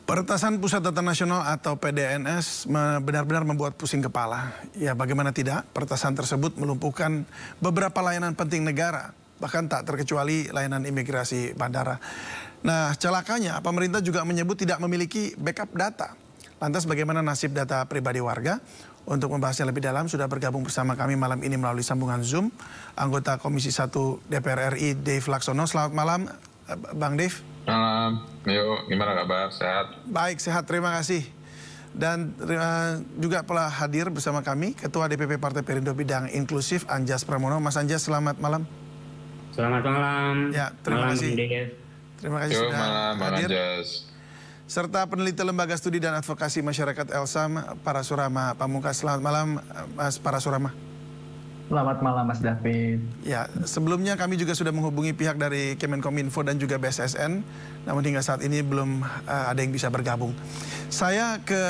Peretasan Pusat Data Nasional atau PDNS benar-benar membuat pusing kepala. Ya bagaimana tidak, peretasan tersebut melumpuhkan beberapa layanan penting negara, bahkan tak terkecuali layanan imigrasi bandara. Nah, celakanya pemerintah juga menyebut tidak memiliki backup data. Lantas bagaimana nasib data pribadi warga? Untuk membahasnya lebih dalam sudah bergabung bersama kami malam ini melalui sambungan Zoom anggota Komisi 1 DPR RI Dave Laksono. Selamat malam Bang Dave. Malam, yuk gimana kabar? Sehat? Baik, sehat, terima kasih. Dan juga telah hadir bersama kami Ketua DPP Partai Perindo Bidang Inklusif Anjas Pramono. Mas Anjas, selamat malam. Selamat malam. Ya, terima kasih. Terima kasih sudah hadir. Anjas. Serta peneliti Lembaga Studi dan Advokasi Masyarakat Elsam, Parasurama Pamungkas. Selamat malam, Mas Parasurama. Selamat malam, Mas David. Ya, sebelumnya kami juga sudah menghubungi pihak dari Kemenkominfo dan juga BSSN, namun hingga saat ini belum ada yang bisa bergabung. Saya ke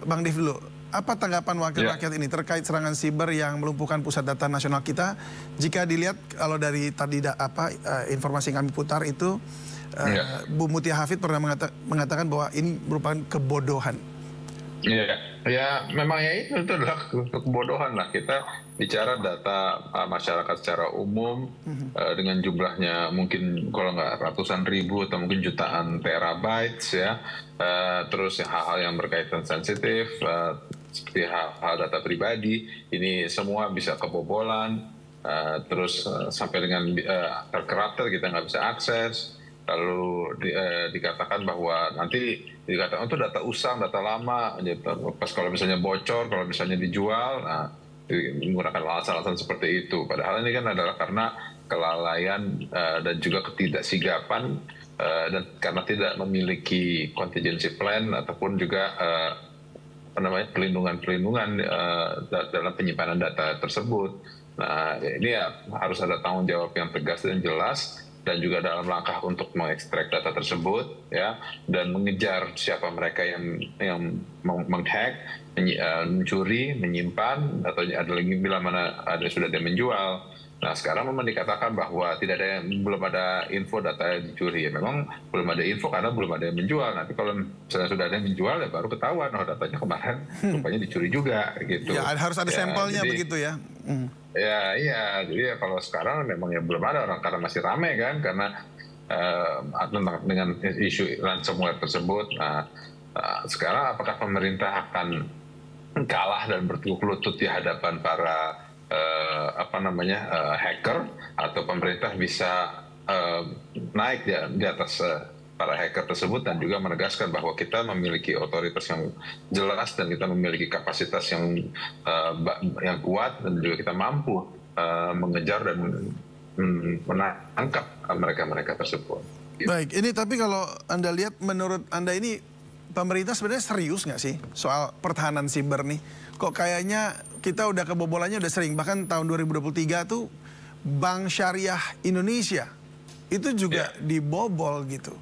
Bang Div dulu. Apa tanggapan wakil rakyat ini terkait serangan siber yang melumpuhkan pusat data nasional kita? Jika dilihat kalau dari tadi informasi yang kami putar itu, Bu Mutia Hafid pernah mengatakan bahwa ini merupakan kebodohan. Ya memang ya itu adalah kebodohan lah. Kita bicara data masyarakat secara umum dengan jumlahnya mungkin kalau nggak ratusan ribu atau mungkin jutaan terabytes ya. Terus hal-hal yang berkaitan sensitif seperti hal data pribadi ini semua bisa kebobolan. Terus sampai dengan terkoruptor kita nggak bisa akses. Lalu dikatakan bahwa nanti dikatakan itu data usang, data lama, pas kalau misalnya bocor, kalau misalnya dijual, nah menggunakan alasan-alasan seperti itu. Padahal ini kan adalah karena kelalaian dan juga ketidaksigapan dan karena tidak memiliki contingency plan ataupun juga pelindungan dalam penyimpanan data tersebut. Nah ini ya harus ada tanggung jawab yang tegas dan jelas. Dan juga dalam langkah untuk mengekstrak data tersebut ya dan mengejar siapa mereka yang menghack, mencuri, menyimpan atau ada lagi bila mana sudah ada menjual. Nah sekarang memang dikatakan bahwa belum ada info data yang dicuri. Ya memang belum ada info karena belum ada yang menjual. Nanti kalau misalnya sudah ada yang menjual ya baru ketahuan oh datanya kemarin rupanya dicuri juga gitu. Ya harus ada sampelnya begitu ya. Ya iya, jadi ya kalau sekarang memang ya belum ada orang karena masih ramai kan karena dengan isu ransomware tersebut. Nah sekarang apakah pemerintah akan kalah dan bertukuk lutut di hadapan para hacker atau pemerintah bisa naik di atas para hacker tersebut dan juga menegaskan bahwa kita memiliki otoritas yang jelas dan kita memiliki kapasitas yang kuat dan juga kita mampu mengejar dan menangkap mereka tersebut. Baik, ini tapi kalau Anda lihat menurut Anda ini pemerintah sebenarnya serius nggak sih soal pertahanan siber nih? Kok kayaknya kita udah kebobolannya udah sering, bahkan tahun 2023 tuh Bank Syariah Indonesia itu juga dibobol gitu.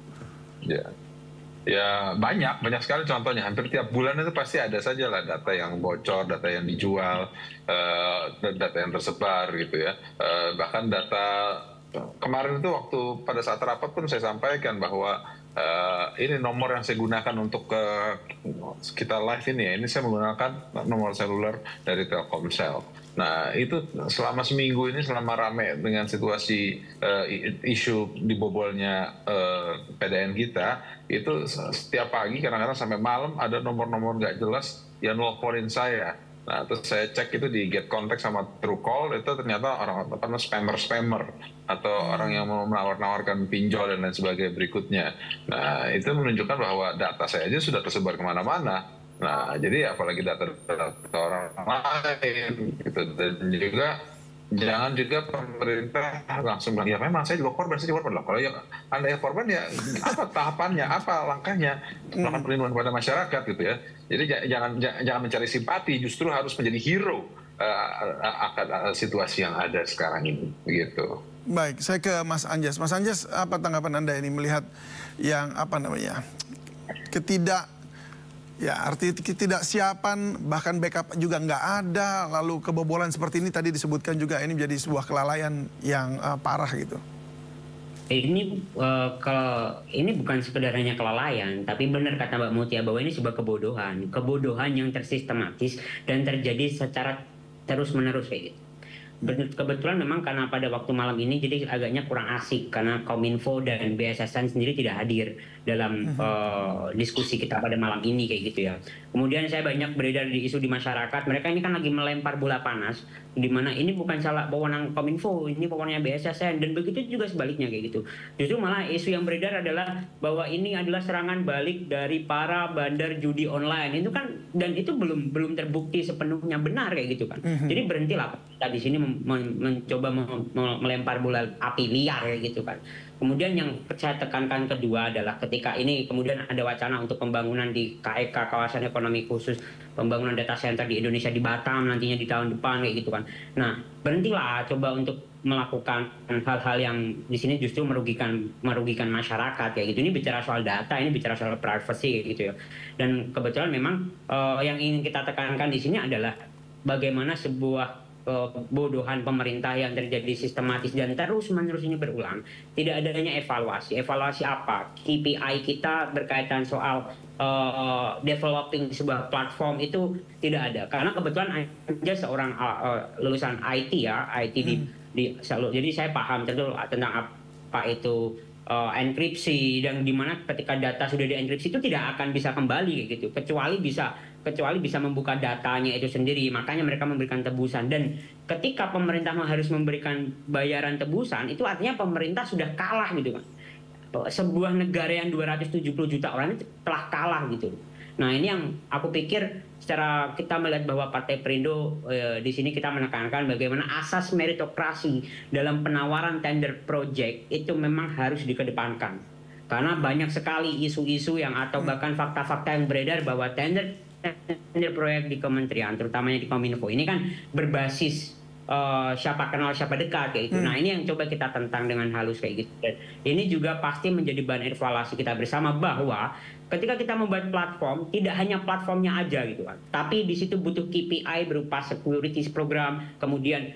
Ya banyak sekali contohnya. Hampir tiap bulan itu pasti ada saja lah data yang bocor, data yang dijual, data yang tersebar gitu ya. Bahkan data kemarin itu waktu pada saat rapat pun saya sampaikan bahwa ini nomor yang saya gunakan untuk kita live ini ya. Ini saya menggunakan nomor seluler dari Telkomsel. Nah itu selama seminggu ini selama rame dengan situasi isu dibobolnya PDN kita itu setiap pagi kadang-kadang sampai malam ada nomor-nomor nggak jelas yang nelfonin saya. Nah terus saya cek itu di get contact sama Truecaller itu ternyata orang spammer atau orang yang mau menawar-nawarkan pinjol dan lain sebagainya berikutnya. Nah itu menunjukkan bahwa data saya aja sudah tersebar kemana-mana. Nah, jadi apalagi data orang lain gitu. Dan juga jangan juga pemerintah langsung bilang ya memang saya juga korban loh. Kalau ya Anda yang korban ya apa tahapannya, apa langkahnya melakukan perlindungan kepada masyarakat gitu ya. Jadi jangan mencari simpati, justru harus menjadi hero akan situasi yang ada sekarang ini begitu. Baik, saya ke Mas Anjas. Mas Anjas, apa tanggapan Anda ini melihat yang arti ketidaksiapan, bahkan backup juga nggak ada, lalu kebobolan seperti ini tadi disebutkan juga ini menjadi sebuah kelalaian yang parah gitu. Kalau ini bukan sekedar hanya kelalaian, tapi benar kata Mbak Mutia bahwa ini sebuah kebodohan yang tersistematis dan terjadi secara terus-menerus kayak gitu. Kebetulan memang karena pada waktu malam ini jadi agaknya kurang asik karena Kominfo dan BSSN sendiri tidak hadir dalam diskusi kita pada malam ini kayak gitu ya. Kemudian saya banyak beredar di isu di masyarakat, mereka ini kan lagi melempar bola panas, di mana ini bukan salah wewenang Kominfo, ini wewenangnya BSSN, dan begitu juga sebaliknya kayak gitu. Justru malah isu yang beredar adalah bahwa ini adalah serangan balik dari para bandar judi online. Itu kan, dan itu belum terbukti sepenuhnya benar kayak gitu kan. Jadi berhentilah kita di sini mencoba melempar bola api liar kayak gitu kan. Kemudian yang saya tekankan kedua adalah ketika ini kemudian ada wacana untuk pembangunan di KEK, kawasan ekonomi khusus, pembangunan data center di Indonesia di Batam nantinya di tahun depan kayak gitu kan. Nah, berhentilah coba untuk melakukan hal-hal yang di sini justru merugikan masyarakat kayak gitu. Ini bicara soal data, ini bicara soal privacy kayak gitu ya. Dan kebetulan memang yang ingin kita tekankan di sini adalah bagaimana sebuah kebodohan pemerintah yang terjadi sistematis dan terus-menerus ini berulang. Tidak adanya evaluasi. Evaluasi apa? KPI kita berkaitan soal developing sebuah platform itu tidak ada. Karena kebetulan aja seorang lulusan IT ya, IT jadi saya paham tentu tentang apa itu enkripsi, dan dimana ketika data sudah dienkripsi itu tidak akan bisa kembali kayak gitu, kecuali bisa membuka datanya itu sendiri. Makanya mereka memberikan tebusan, dan ketika pemerintah harus memberikan bayaran tebusan itu artinya pemerintah sudah kalah gitu kan. Sebuah negara yang 270 juta orang itu telah kalah gitu. Nah, ini yang aku pikir secara kita melihat bahwa Partai Perindo di sini kita menekankan bagaimana asas meritokrasi dalam penawaran tender project itu memang harus dikedepankan. Karena banyak sekali isu-isu yang atau bahkan fakta-fakta yang beredar bahwa tender proyek di kementerian, terutamanya di Kominfo ini kan berbasis siapa kenal siapa dekat kayak gitu. Nah, ini yang coba kita tentang dengan halus kayak gitu. Dan ini juga pasti menjadi bahan evaluasi kita bersama bahwa ketika kita membuat platform, tidak hanya platformnya aja gitu kan, tapi di situ butuh KPI berupa security program, kemudian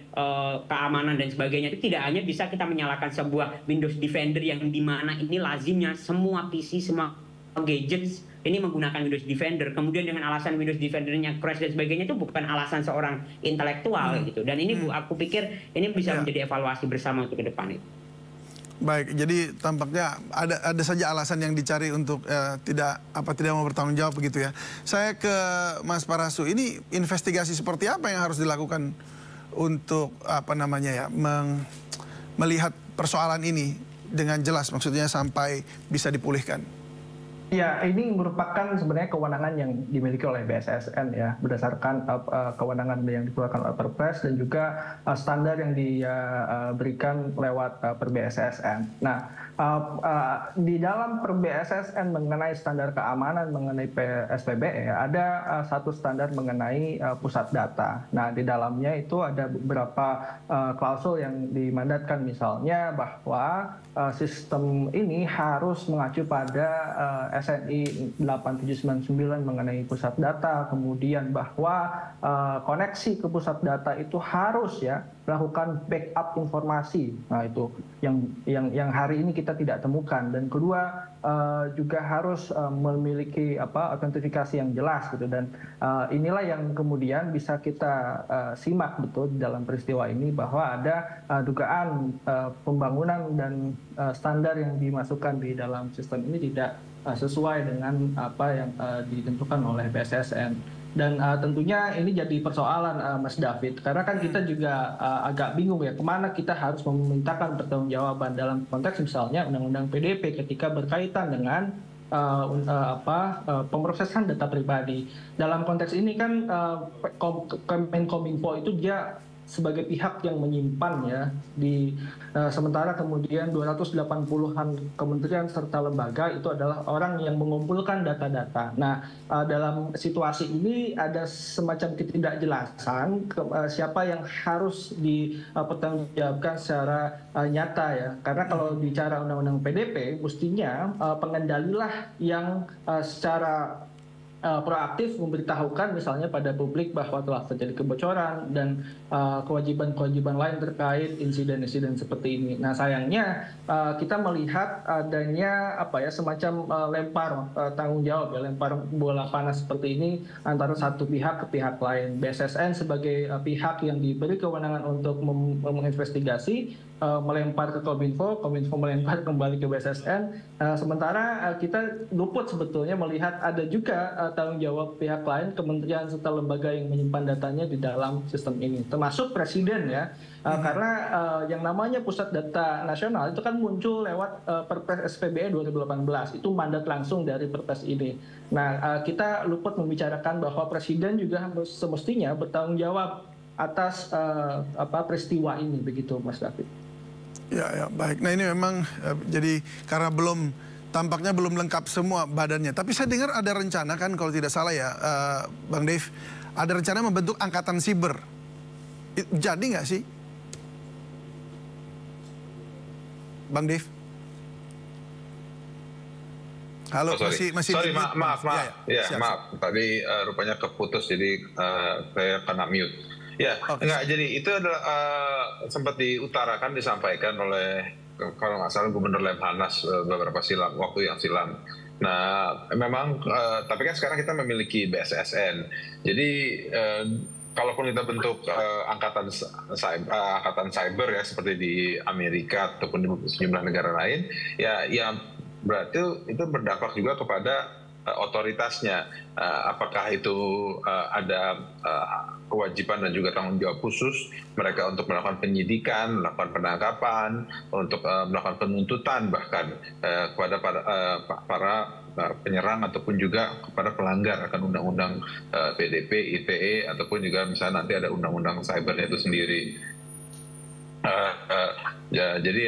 keamanan dan sebagainya. Itu tidak hanya bisa kita menyalakan sebuah Windows Defender yang dimana ini lazimnya semua PC, semua gadgets ini menggunakan Windows Defender, kemudian dengan alasan Windows Defendernya crash dan sebagainya, itu bukan alasan seorang intelektual gitu. Dan ini aku pikir ini bisa menjadi evaluasi bersama untuk ke depan itu. Baik, jadi tampaknya ada saja alasan yang dicari untuk tidak mau bertanggung jawab begitu ya. Saya ke Mas Parasu, ini investigasi seperti apa yang harus dilakukan untuk melihat persoalan ini dengan jelas, maksudnya sampai bisa dipulihkan? Ya, ini merupakan sebenarnya kewenangan yang dimiliki oleh BSSN ya, berdasarkan kewenangan yang dikeluarkan oleh Perpres dan juga standar yang diberikan lewat per BSSN. Nah, di dalam per BSSN mengenai standar keamanan mengenai SPBE ada satu standar mengenai pusat data. Nah, di dalamnya itu ada beberapa klausul yang dimandatkan, misalnya bahwa sistem ini harus mengacu pada SNI 8799 mengenai pusat data, kemudian bahwa koneksi ke pusat data itu harus ya melakukan backup informasi. Nah, itu yang hari ini kita tidak temukan. Dan kedua, juga harus memiliki autentifikasi yang jelas gitu. Dan inilah yang kemudian bisa kita simak betul di dalam peristiwa ini, bahwa ada dugaan pembangunan dan standar yang dimasukkan di dalam sistem ini tidak sesuai dengan apa yang ditentukan oleh BSSN. Dan tentunya ini jadi persoalan, Mas David, karena kan kita juga agak bingung ya, kemana kita harus memintakan pertanggungjawaban dalam konteks misalnya Undang-Undang PDP ketika berkaitan dengan pemrosesan data pribadi. Dalam konteks ini kan Kominfo itu dia sebagai pihak yang menyimpan ya sementara kemudian 280-an kementerian serta lembaga itu adalah orang yang mengumpulkan data-data. Nah, dalam situasi ini ada semacam ketidakjelasan siapa yang harus dipertanggungjawabkan secara nyata ya. Karena kalau bicara Undang-Undang PDP, mestinya pengendalilah yang secara proaktif memberitahukan misalnya pada publik bahwa telah terjadi kebocoran dan kewajiban-kewajiban lain terkait insiden-insiden seperti ini. Nah sayangnya kita melihat adanya semacam lempar tanggung jawab lempar bola panas seperti ini antara satu pihak ke pihak lain. BSSN sebagai pihak yang diberi kewenangan untuk menginvestigasi melempar ke Kominfo, Kominfo melempar kembali ke BSSN. Sementara kita luput sebetulnya melihat ada juga tanggung jawab pihak lain, kementerian serta lembaga yang menyimpan datanya di dalam sistem ini, termasuk presiden ya. Karena yang namanya Pusat Data Nasional itu kan muncul lewat Perpres SPBE 2018, itu mandat langsung dari Perpres ini. Nah, kita luput membicarakan bahwa presiden juga semestinya bertanggung jawab atas peristiwa ini, begitu Mas David. Ya, baik. Nah ini memang jadi karena tampaknya belum lengkap semua badannya. Tapi saya dengar ada rencana kan kalau tidak salah ya, Bang Dave, ada rencana membentuk angkatan siber. Jadi nggak sih? Bang Dave? Halo, masih. Sorry, maaf. Siap. Maaf. Tadi rupanya keputus, jadi saya kena mute. Ya, enggak. Jadi itu adalah sempat diutarakan, disampaikan oleh kalau nggak salah Gubernur Lemhanas beberapa waktu yang silam. Nah, memang tapi kan sekarang kita memiliki BSSN. Jadi kalaupun kita bentuk angkatan cyber ya seperti di Amerika ataupun di sejumlah negara lain, ya berarti itu berdampak juga kepada otoritasnya. Apakah itu ada kewajiban dan juga tanggung jawab khusus mereka untuk melakukan penyidikan, melakukan penangkapan, untuk melakukan penuntutan bahkan kepada para penyerang ataupun juga kepada pelanggar akan undang-undang PDP, ITE ataupun juga misalnya nanti ada undang-undang cybernya itu sendiri. Jadi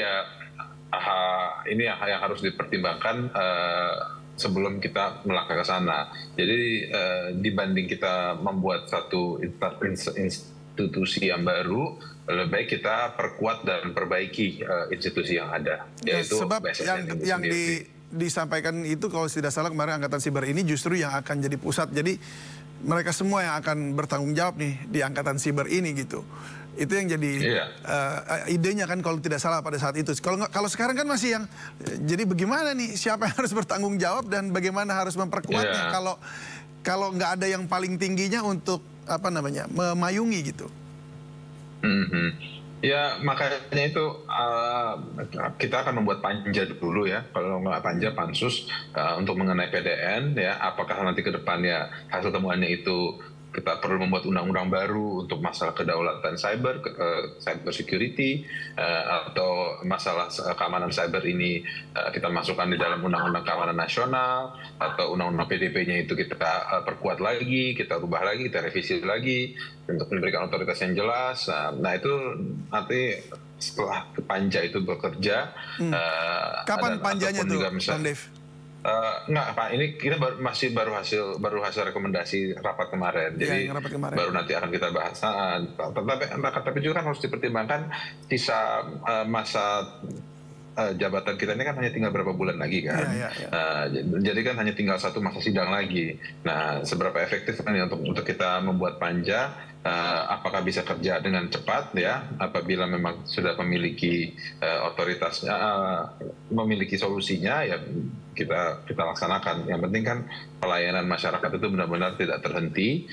ini yang harus dipertimbangkan sebelum kita melangkah ke sana. Jadi dibanding kita membuat satu institusi yang baru, lebih baik kita perkuat dan perbaiki institusi yang ada. Yaitu sebab BSSN yang disampaikan itu kalau tidak salah kemarin angkatan siber ini justru yang akan jadi pusat. Jadi mereka semua yang akan bertanggung jawab nih di angkatan siber ini gitu. Itu yang jadi idenya kan kalau tidak salah pada saat itu. Kalau sekarang kan masih yang jadi bagaimana nih siapa yang harus bertanggung jawab dan bagaimana harus memperkuatnya kalau nggak ada yang paling tingginya untuk memayungi gitu. Ya makanya itu kita akan membuat panja dulu ya, kalau nggak panja pansus untuk mengenai PDN ya, apakah nanti ke depannya hasil temuannya itu kita perlu membuat undang-undang baru untuk masalah kedaulatan cyber, cyber security, atau masalah keamanan cyber ini kita masukkan di dalam undang-undang keamanan nasional, atau undang-undang PDP-nya itu kita perkuat lagi, kita rubah lagi, kita revisi lagi untuk memberikan otoritas yang jelas. Nah itu nanti setelah panja itu bekerja. Kapan panjanya tuh, Bang Dev? Enggak Pak, ini kita baru hasil rekomendasi rapat kemarin, jadi baru nanti akan kita bahas. Tapi juga kan harus dipertimbangkan sisa masa jabatan kita ini kan hanya tinggal berapa bulan lagi kan. Jadi kan hanya tinggal satu masa sidang lagi. Nah, seberapa efektif kan untuk kita membuat panja, apakah bisa kerja dengan cepat ya apabila memang sudah memiliki otoritasnya, memiliki solusinya ya kita laksanakan. Yang penting kan pelayanan masyarakat itu benar-benar tidak terhenti.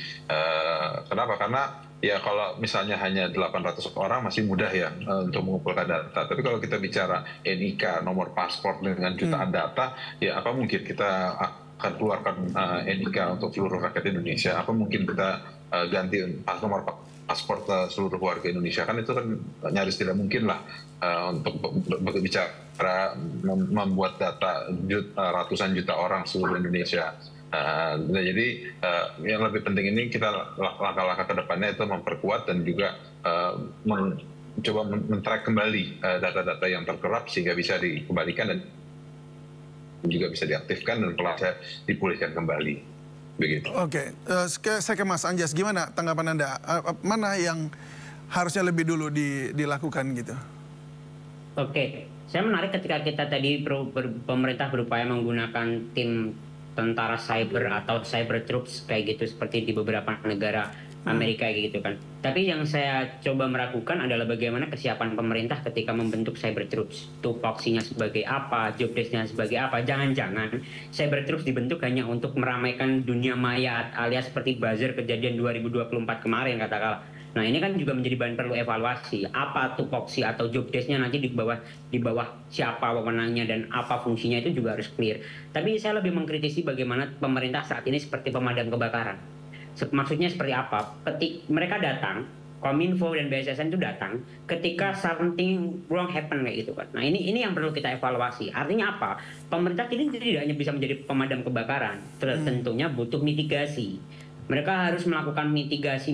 Kenapa? Karena ya kalau misalnya hanya 800 orang masih mudah ya untuk mengumpulkan data. Tapi kalau kita bicara NIK, nomor paspor dengan jutaan data, ya apa mungkin kita akan keluarkan NIK untuk seluruh rakyat Indonesia? Apa mungkin kita ganti nomor paspor seluruh warga Indonesia? Kan itu kan nyaris tidak mungkin lah untuk berbicara membuat data ratusan juta orang seluruh Indonesia. Nah, jadi yang lebih penting ini kita langkah-langkah ke depannya itu memperkuat dan juga mencoba men-track kembali data-data yang terkerap sehingga bisa dikembalikan dan juga bisa diaktifkan dan pelan-pelan dipulihkan kembali. Begitu. Oke, saya ke Mas Anjas, gimana tanggapan Anda? Mana yang harusnya lebih dulu dilakukan gitu? Oke, saya menarik ketika kita tadi pemerintah berupaya menggunakan tim tentara cyber atau cyber troops kayak gitu seperti di beberapa negara Amerika gitu kan. Tapi yang saya coba meragukan adalah bagaimana kesiapan pemerintah ketika membentuk cyber troops. Tupoksinya sebagai apa, job desk-nya sebagai apa. Jangan-jangan cyber troops dibentuk hanya untuk meramaikan dunia maya alias seperti buzzer kejadian 2024 kemarin katakanlah. Nah ini kan juga menjadi bahan perlu evaluasi. Apa tupoksi atau job desk-nya nanti di bawah siapa wewenangnya dan apa fungsinya itu juga harus clear. Tapi saya lebih mengkritisi bagaimana pemerintah saat ini seperti pemadam kebakaran. Maksudnya seperti apa? Mereka datang, Kominfo dan BSSN itu datang ketika something wrong happen kayak gitu kan. Nah ini yang perlu kita evaluasi. Artinya apa? Pemerintah ini tidak hanya bisa menjadi pemadam kebakaran, tentunya butuh mitigasi. Mereka harus melakukan mitigasi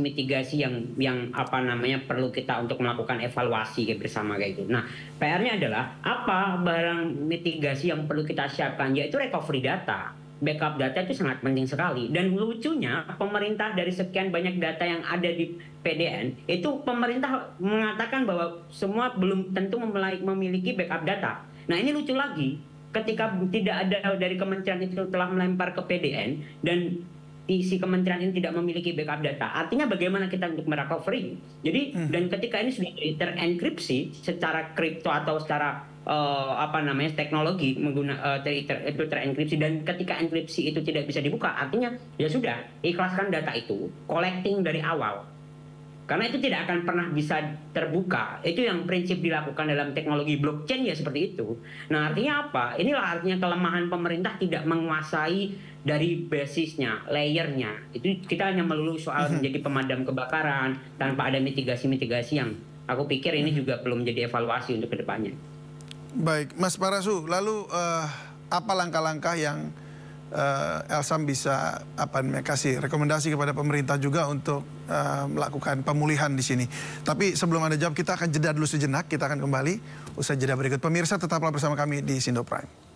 yang apa namanya perlu kita untuk melakukan evaluasi bersama kayak gitu. Nah, PR-nya adalah apa barang mitigasi yang perlu kita siapkan, yaitu recovery data. Backup data itu sangat penting sekali. Dan lucunya pemerintah dari sekian banyak data yang ada di PDN, itu pemerintah mengatakan bahwa semua belum tentu memiliki backup data. Nah ini lucu lagi, ketika tidak ada dari kementerian itu telah melempar ke PDN dan si kementerian ini tidak memiliki backup data, artinya bagaimana kita untuk merecovery. Jadi dan ketika ini sudah terenkripsi secara kripto atau secara teknologi itu terenkripsi, dan ketika enkripsi itu tidak bisa dibuka, artinya ya sudah ikhlaskan data itu, collecting dari awal, karena itu tidak akan pernah bisa terbuka. Itu yang prinsip dilakukan dalam teknologi blockchain ya seperti itu. Nah artinya apa? Inilah artinya kelemahan pemerintah tidak menguasai dari basisnya, layernya. Itu kita hanya melulu soal menjadi pemadam kebakaran tanpa ada mitigasi-mitigasi yang aku pikir ini juga belum menjadi evaluasi untuk kedepannya. Baik, Mas Parasu, lalu apa langkah-langkah yang Elsam bisa kasih rekomendasi kepada pemerintah juga untuk melakukan pemulihan di sini? Tapi sebelum Anda jawab, kita akan jeda dulu sejenak. Kita akan kembali usai jeda berikut. Pemirsa, tetaplah bersama kami di Sindo Prime.